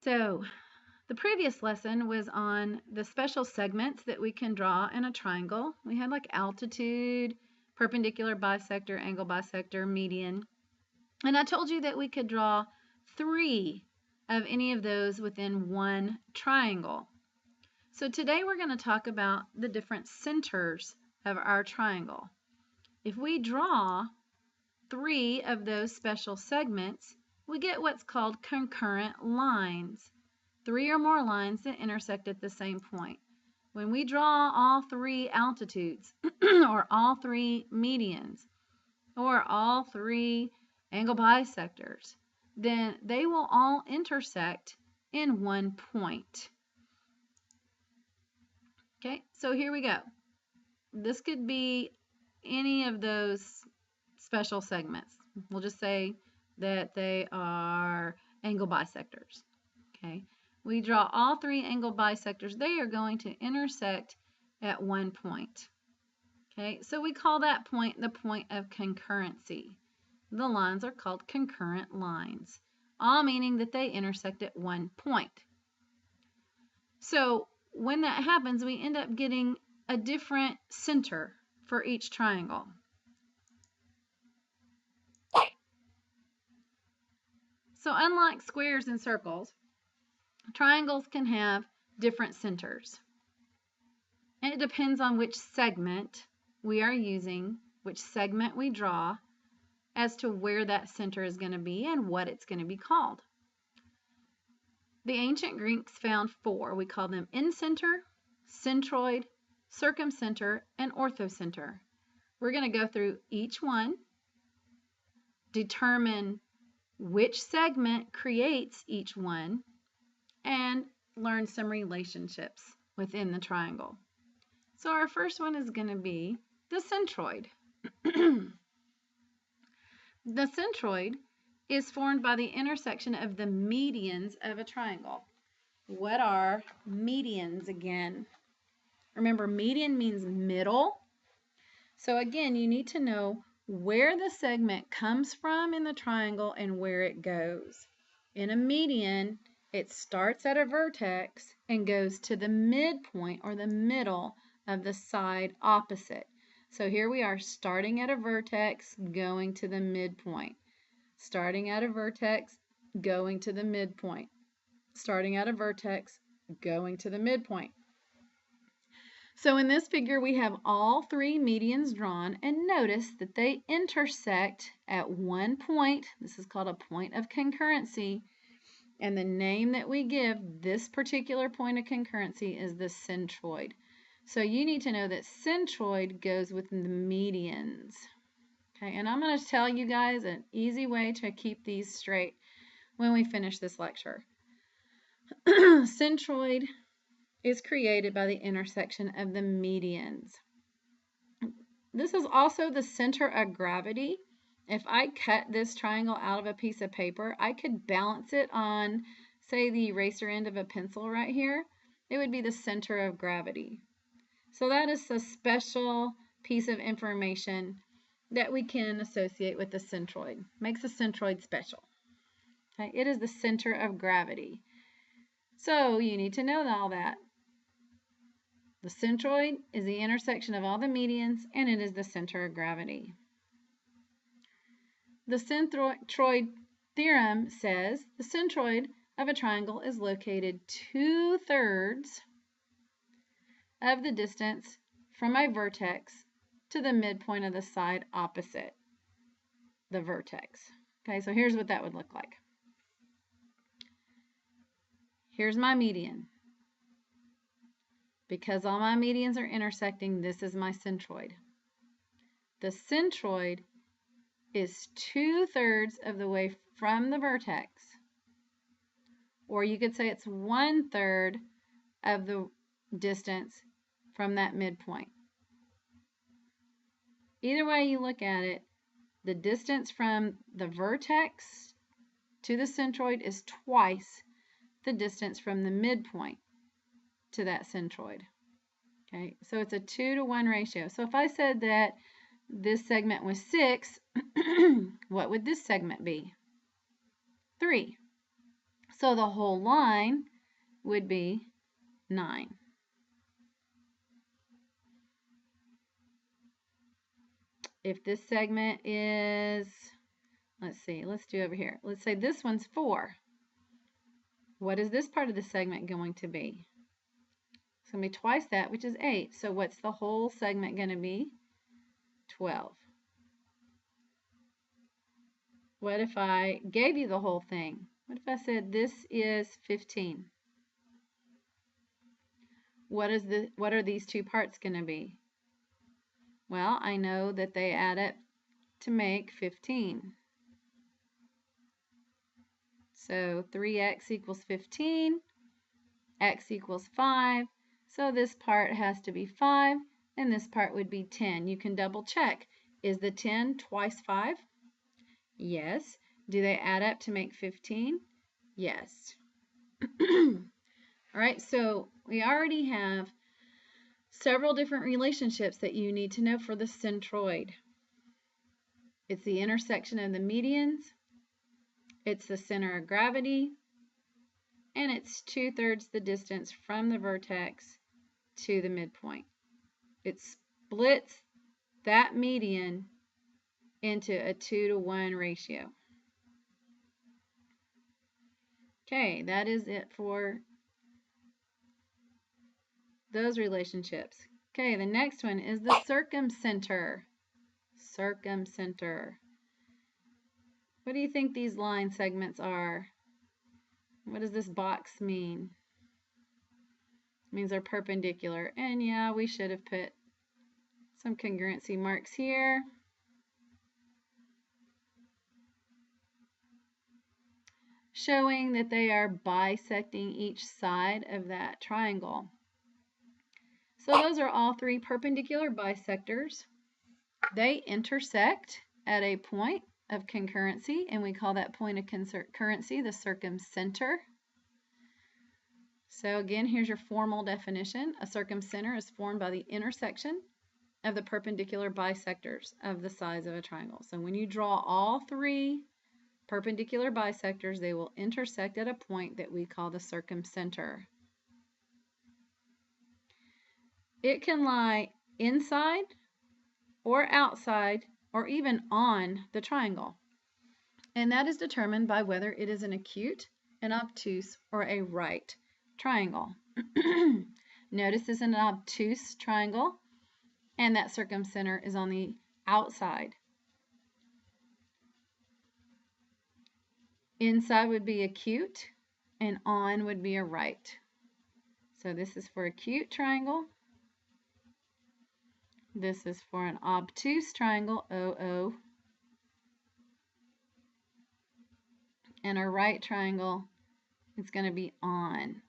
So the previous lesson was on the special segments that we can draw in a triangle. We had like altitude, perpendicular bisector, angle bisector, median. And I told you that we could draw 3 of any of those within one triangle. So today we're going to talk about the different centers of our triangle. If we draw 3 of those special segments, we get what's called concurrent lines. 3 or more lines that intersect at the same point. When we draw all 3 altitudes, or all 3 medians, or all 3 angle bisectors, then they will all intersect in one point. Okay, so here we go. This could be any of those special segments. We'll just say that they are angle bisectors. Okay, we draw all 3 angle bisectors. They are going to intersect at one point. Okay, so we call that point the point of concurrency. The lines are called concurrent lines, all meaning that they intersect at one point. So when that happens, we end up getting a different center for each triangle. So unlike squares and circles, triangles can have different centers. And it depends on which segment we are using, which segment we draw, as to where that center is going to be and what it's going to be called. The ancient Greeks found 4. We call them incenter, centroid, circumcenter, and orthocenter. We're going to go through each one, determine which segment creates each one, and learn some relationships within the triangle. So our first one is going to be the centroid. The centroid is formed by the intersection of the medians of a triangle. What are medians again? Remember, median means middle. So again, you need to know where the segment comes from in the triangle and where it goes. In a median, it starts at a vertex and goes to the midpoint or the middle of the side opposite. So here we are starting at a vertex, going to the midpoint. Starting at a vertex, going to the midpoint. Starting at a vertex, going to the midpoint. So in this figure, we have all 3 medians drawn, and notice that they intersect at one point. This is called a point of concurrency. And the name that we give this particular point of concurrency is the centroid. So you need to know that centroid goes with the medians. Okay, and I'm going to tell you guys an easy way to keep these straight when we finish this lecture. Centroid is created by the intersection of the medians. This is also the center of gravity. If I cut this triangle out of a piece of paper, I could balance it on, say, the eraser end of a pencil right here. It would be the center of gravity. So that is a special piece of information that we can associate with the centroid. Makes the centroid special. Okay, it is the center of gravity. So you need to know all that. The centroid is the intersection of all the medians, and it is the center of gravity. The centroid theorem says the centroid of a triangle is located 2/3 of the distance from a vertex to the midpoint of the side opposite the vertex. Okay, so here's what that would look like. Here's my median. Because all my medians are intersecting, this is my centroid. The centroid is 2/3 of the way from the vertex. Or you could say it's 1/3 of the distance from that midpoint. Either way you look at it, the distance from the vertex to the centroid is twice the distance from the midpoint to that centroid. Okay, so it's a 2-to-1 ratio. So if I said that this segment was 6, what would this segment be? 3. So the whole line would be 9. If this segment is, let's see, let's do over here. Let's say this one's 4. What is this part of the segment going to be? It's going to be twice that, which is 8. So what's the whole segment going to be? 12. What if I gave you the whole thing? What if I said this is 15? What are these two parts going to be? Well, I know that they add up to make 15. So 3x equals 15, x equals 5. So this part has to be 5, and this part would be 10. You can double check. Is the 10 twice 5? Yes. Do they add up to make 15? Yes. All right, so we already have several different relationships that you need to know for the centroid. It's the intersection of the medians, it's the center of gravity, and it's 2/3 the distance from the vertex to the midpoint. It splits that median into a 2-to-1 ratio. Okay, that is it for those relationships. Okay, the next one is the circumcenter. Circumcenter. What do you think these line segments are? What does this box mean? It means they're perpendicular. And yeah, we should have put some congruency marks here. Showing that they are bisecting each side of that triangle. So those are all 3 perpendicular bisectors. They intersect at a point of concurrency, and we call that point of concurrency the circumcenter. So again, here's your formal definition. A circumcenter is formed by the intersection of the perpendicular bisectors of the sides of a triangle. So when you draw all 3 perpendicular bisectors, they will intersect at a point that we call the circumcenter. It can lie inside or outside or even on the triangle. And that is determined by whether it is an acute, an obtuse, or a right triangle. Notice this is an obtuse triangle, and that circumcenter is on the outside. Inside would be acute, and on would be a right. So this is for acute triangle. This is for an obtuse triangle, OO. And a right triangle, it's going to be on.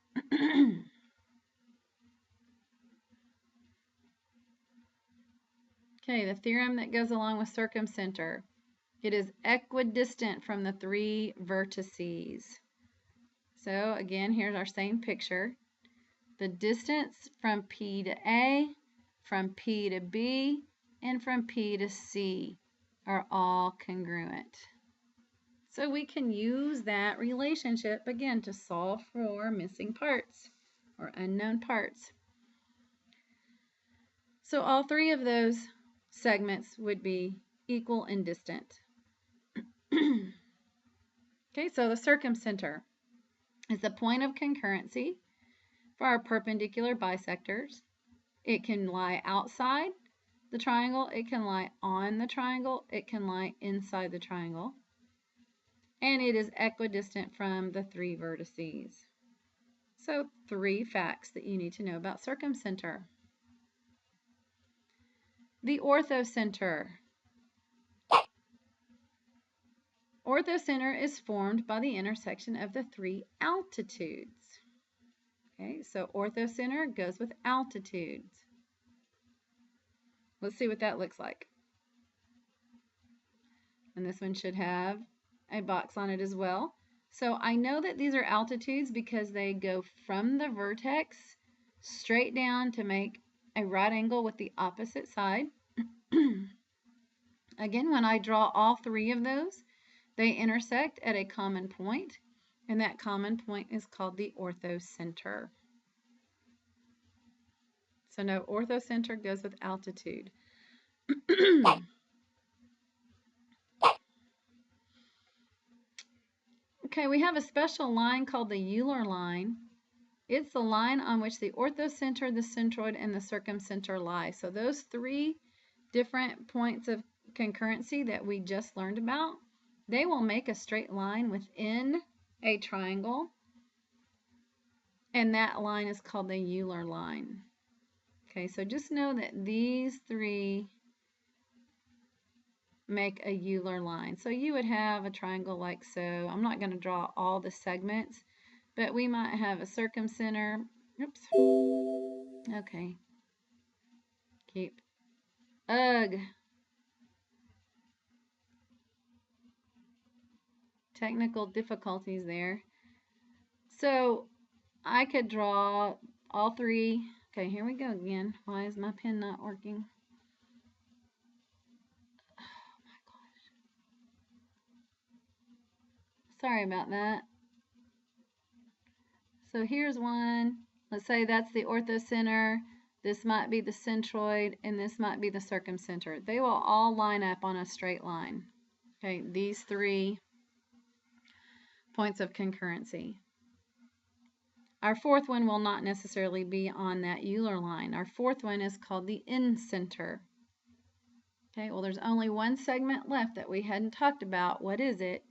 Okay, the theorem that goes along with circumcenter. It is equidistant from the 3 vertices. So again, here's our same picture. The distance from P to A, from P to B, and from P to C are all congruent. So we can use that relationship again to solve for missing parts or unknown parts. So all 3 of those segments would be equal and distant. Okay, so the circumcenter is the point of concurrency for our perpendicular bisectors. It can lie outside the triangle, it can lie on the triangle, it can lie inside the triangle, and it is equidistant from the 3 vertices. So 3 facts that you need to know about circumcenter. The orthocenter. Orthocenter is formed by the intersection of the 3 altitudes. Okay, so orthocenter goes with altitudes. Let's see what that looks like. And this one should have a box on it as well. So I know that these are altitudes because they go from the vertex straight down to make a right angle with the opposite side. Again, when I draw all 3 of those, they intersect at a common point, And that common point is called the orthocenter. So no, orthocenter goes with altitude. Okay, we have a special line called the Euler line. It's the line on which the orthocenter, the centroid, and the circumcenter lie. So those three different points of concurrency that we just learned about, they will make a straight line within a triangle, and that line is called the Euler line. Okay, so just know that these three make a Euler line. So you would have a triangle like so. I'm not going to draw all the segments, but we might have a circumcenter. Oops. Okay. Keep. Ugh. Technical difficulties there. So I could draw all three. Okay, here we go again. Why is my pen not working? Sorry about that. So here's one. Let's say that's the orthocenter. This might be the centroid, and this might be the circumcenter. They will all line up on a straight line. Okay, these three points of concurrency. Our fourth one will not necessarily be on that Euler line. Our fourth one is called the incenter. Okay, well, there's only one segment left that we hadn't talked about. What is it?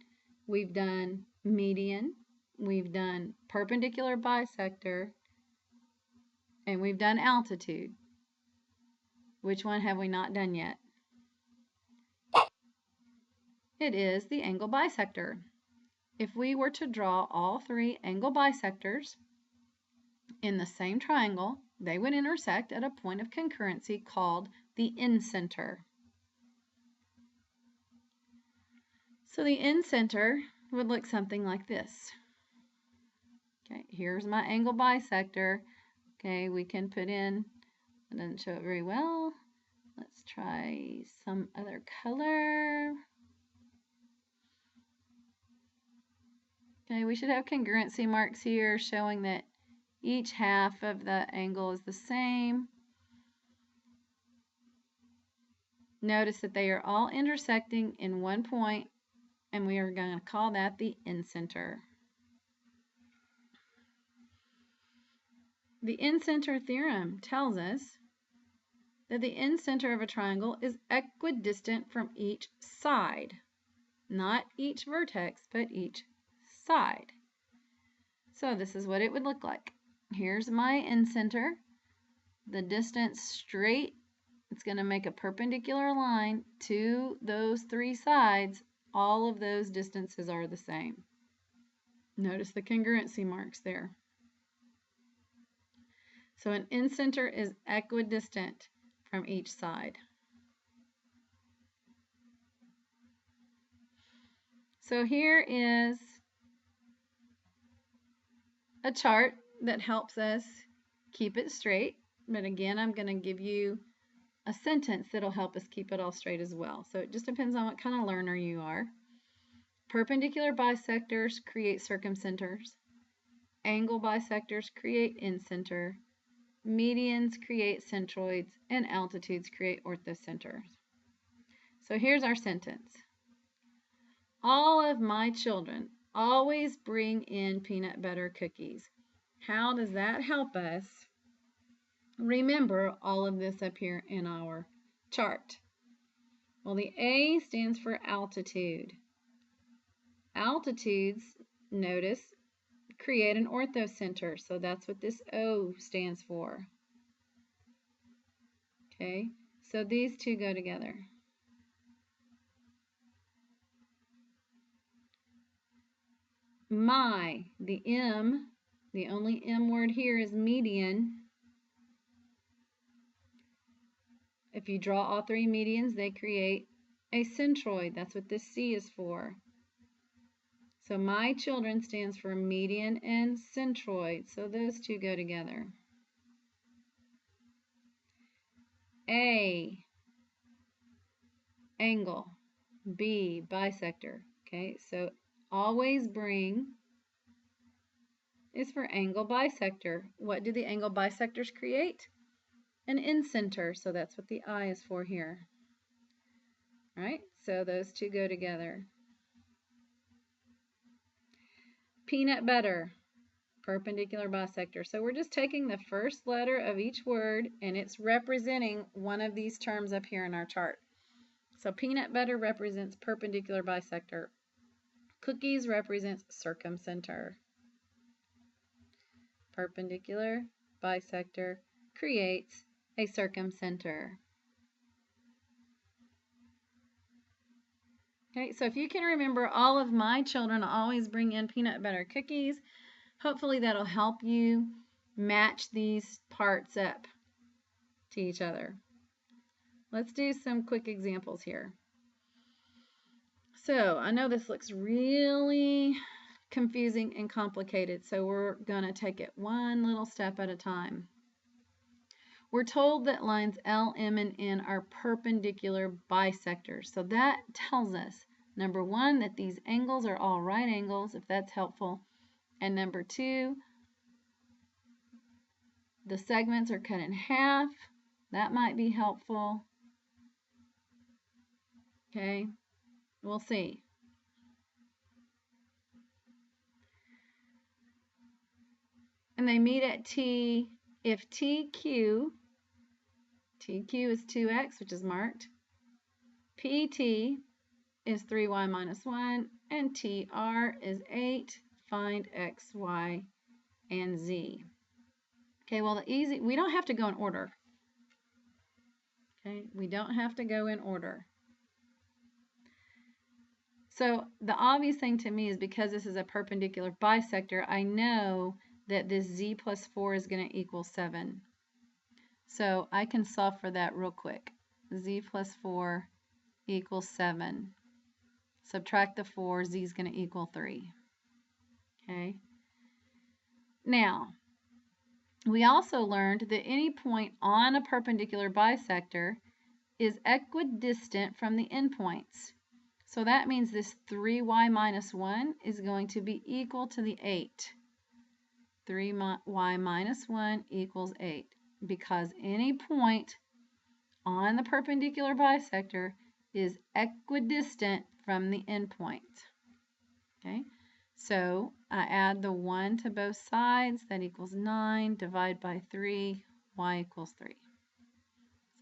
We've done median, we've done perpendicular bisector, and we've done altitude. Which one have we not done yet? It is the angle bisector. If we were to draw all three angle bisectors in the same triangle, they would intersect at a point of concurrency called the incenter. So the incenter would look something like this. Okay, here's my angle bisector. Okay, we can put in, it doesn't show it very well. Let's try some other color. Okay, we should have congruency marks here showing that each half of the angle is the same. Notice that they are all intersecting in one point, and we are going to call that the incenter. The incenter theorem tells us that the incenter of a triangle is equidistant from each side. Not each vertex, but each side. So this is what it would look like. Here's my incenter. The distance straight, it's going to make a perpendicular line to those three sides. All of those distances are the same. Notice the congruency marks there. So an incenter is equidistant from each side. So here is a chart that helps us keep it straight. But again, I'm going to give you a sentence that'll help us keep it all straight as well. So it just depends on what kind of learner you are. Perpendicular bisectors create circumcenters. Angle bisectors create incenter. Medians create centroids, and altitudes create orthocenters. So here's our sentence. All of my children always bring in peanut butter cookies. How does that help us remember all of this up here in our chart? Well, the A stands for altitude. Altitudes, notice, create an orthocenter, so that's what this O stands for. Okay, so these two go together. The M, the only M word here is median. If you draw all three medians, they create a centroid. That's what this C is for. So my children stands for median and centroid. So those two go together. A, angle. B, bisector. Okay, so always bring is for angle bisector. What do the angle bisectors create? An incenter, so that's what the I is for here. All right, so those two go together. Peanut butter, perpendicular bisector. So we're just taking the first letter of each word and it's representing one of these terms up here in our chart. So peanut butter represents perpendicular bisector. Cookies represents circumcenter. Perpendicular bisector creates a circumcenter. Okay, so if you can remember, all of my children always bring in peanut butter cookies. Hopefully that'll help you match these parts up to each other. Let's do some quick examples here. So I know this looks really confusing and complicated, so we're going to take it one little step at a time. We're told that lines L, M, and N are perpendicular bisectors. So that tells us, number one, that these angles are all right angles, if that's helpful. And number two, the segments are cut in half. That might be helpful. Okay, we'll see. And they meet at T if TQ is 2x, which is marked, PT is 3y minus 1, and TR is 8. Find x, y, and z. Okay, well, we don't have to go in order. Okay, we don't have to go in order. So the obvious thing to me is because this is a perpendicular bisector, I know that this z plus 4 is going to equal 7. So I can solve for that real quick. Z plus 4 equals 7. Subtract the 4, z is going to equal 3. Okay. Now, we also learned that any point on a perpendicular bisector is equidistant from the endpoints. So that means this 3y minus 1 is going to be equal to the 8. 3y minus 1 equals 8. Because any point on the perpendicular bisector is equidistant from the endpoint. Okay, so I add the 1 to both sides, that equals 9, divide by 3, y equals 3.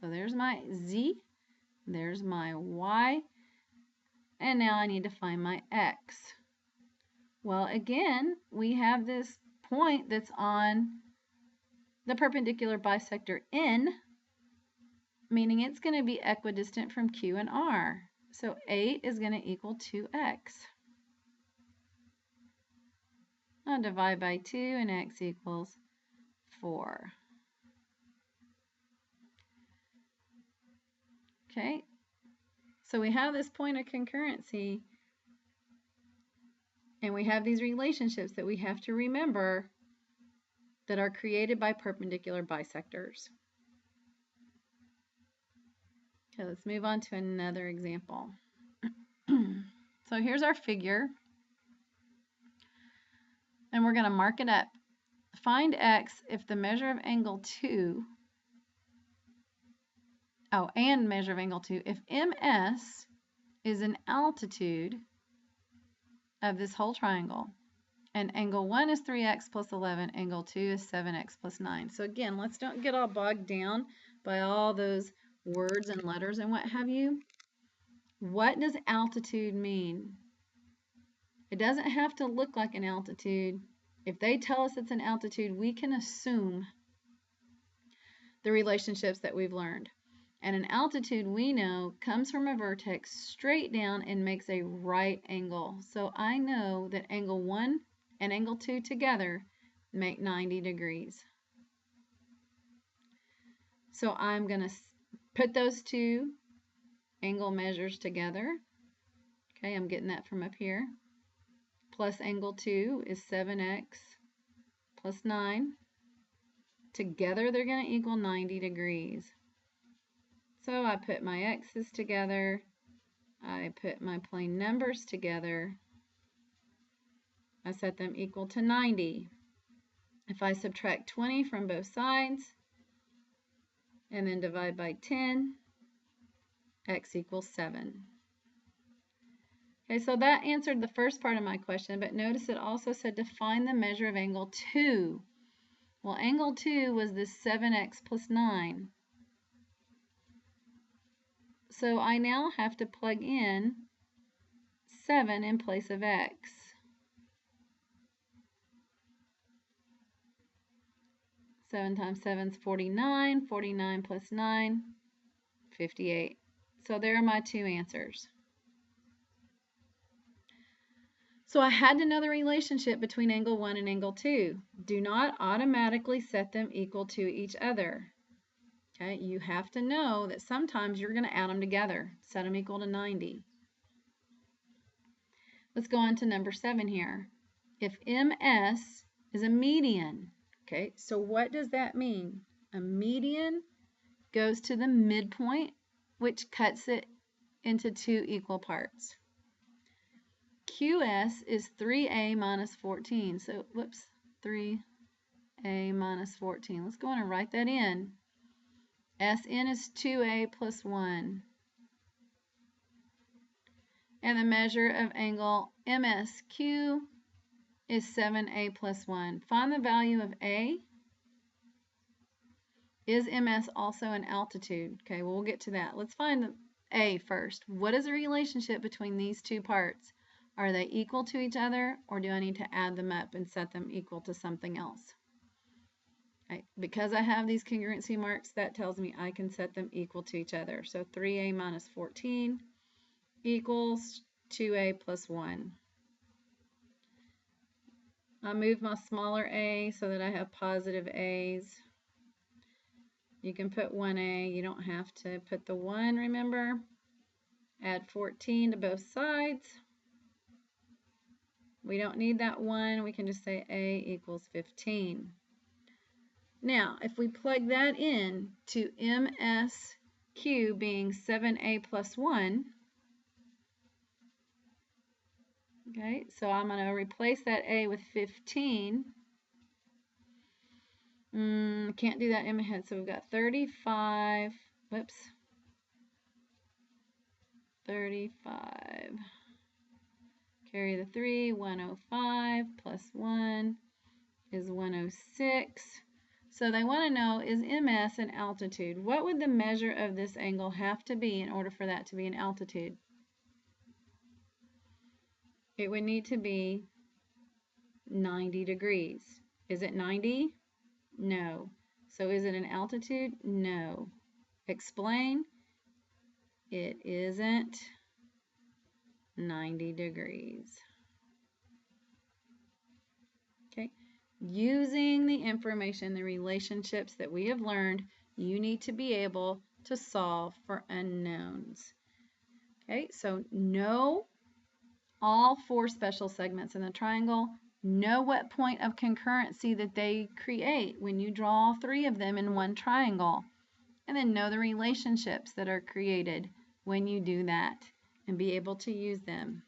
So there's my z, there's my y, and now I need to find my x. Well, again, we have this point that's on the perpendicular bisector N, meaning it's going to be equidistant from Q and R. So 8 is going to equal 2x. I'll divide by 2 and x equals 4. Okay, so we have this point of concurrency and we have these relationships that we have to remember that are created by perpendicular bisectors. Okay, let's move on to another example. So here's our figure, and we're going to mark it up. Find x if the measure of angle 2, and measure of angle 2, if MS is an altitude of this whole triangle, and angle 1 is 3x plus 11, angle 2 is 7x plus 9. So again, let's don't get all bogged down by all those words and letters and what have you. What does altitude mean? It doesn't have to look like an altitude. If they tell us it's an altitude, we can assume the relationships that we've learned. And an altitude, we know, comes from a vertex straight down and makes a right angle. So I know that angle 1 and angle 2 together make 90 degrees. So I'm going to put those two angle measures together. Okay, I'm getting that from up here. Plus angle 2 is 7x plus 9. Together they're going to equal 90 degrees. So I put my x's together. I put my plane numbers together. I set them equal to 90. If I subtract 20 from both sides and then divide by 10, x equals 7. Okay, so that answered the first part of my question, but notice it also said to find the measure of angle 2. Well, angle 2 was this 7x plus 9. So I now have to plug in 7 in place of x. 7 times 7 is 49. 49 plus 9, 58. So there are my two answers. So I had to know the relationship between angle 1 and angle 2. Do not automatically set them equal to each other. Okay, you have to know that sometimes you're going to add them together, set them equal to 90. Let's go on to number 7 here. If MS is a median, okay, so what does that mean? A median goes to the midpoint, which cuts it into 2 equal parts. QS is 3a minus 14. So, whoops, 3a minus 14. Let's go on and write that in. SN is 2a plus 1. And the measure of angle MSQ is 7a plus 1. Find the value of a. Is MS also an altitude? Okay, well, we'll get to that. Let's find the a first. What is the relationship between these two parts? Are they equal to each other, or do I need to add them up and set them equal to something else? Okay, because I have these congruency marks, that tells me I can set them equal to each other. So 3a minus 14 equals 2a plus 1. I'll move my smaller a so that I have positive a's. You can put 1a. You don't have to put the 1, remember. Add 14 to both sides. We don't need that 1. We can just say a equals 15. Now, if we plug that in to MSQ being 7a plus 1, okay, so I'm going to replace that a with 15. Can't do that in my head, so we've got 35, whoops, 35. Carry the 3, 105 plus 1 is 106. So they want to know, is MS an altitude? What would the measure of this angle have to be in order for that to be an altitude? It would need to be 90 degrees. Is it 90? No. So is it an altitude? No. Explain. It isn't 90 degrees. Okay. Using the information, the relationships that we have learned, you need to be able to solve for unknowns. Okay, so know all 4 special segments in the triangle. Know what point of concurrency that they create when you draw 3 of them in one triangle. And then know the relationships that are created when you do that and be able to use them.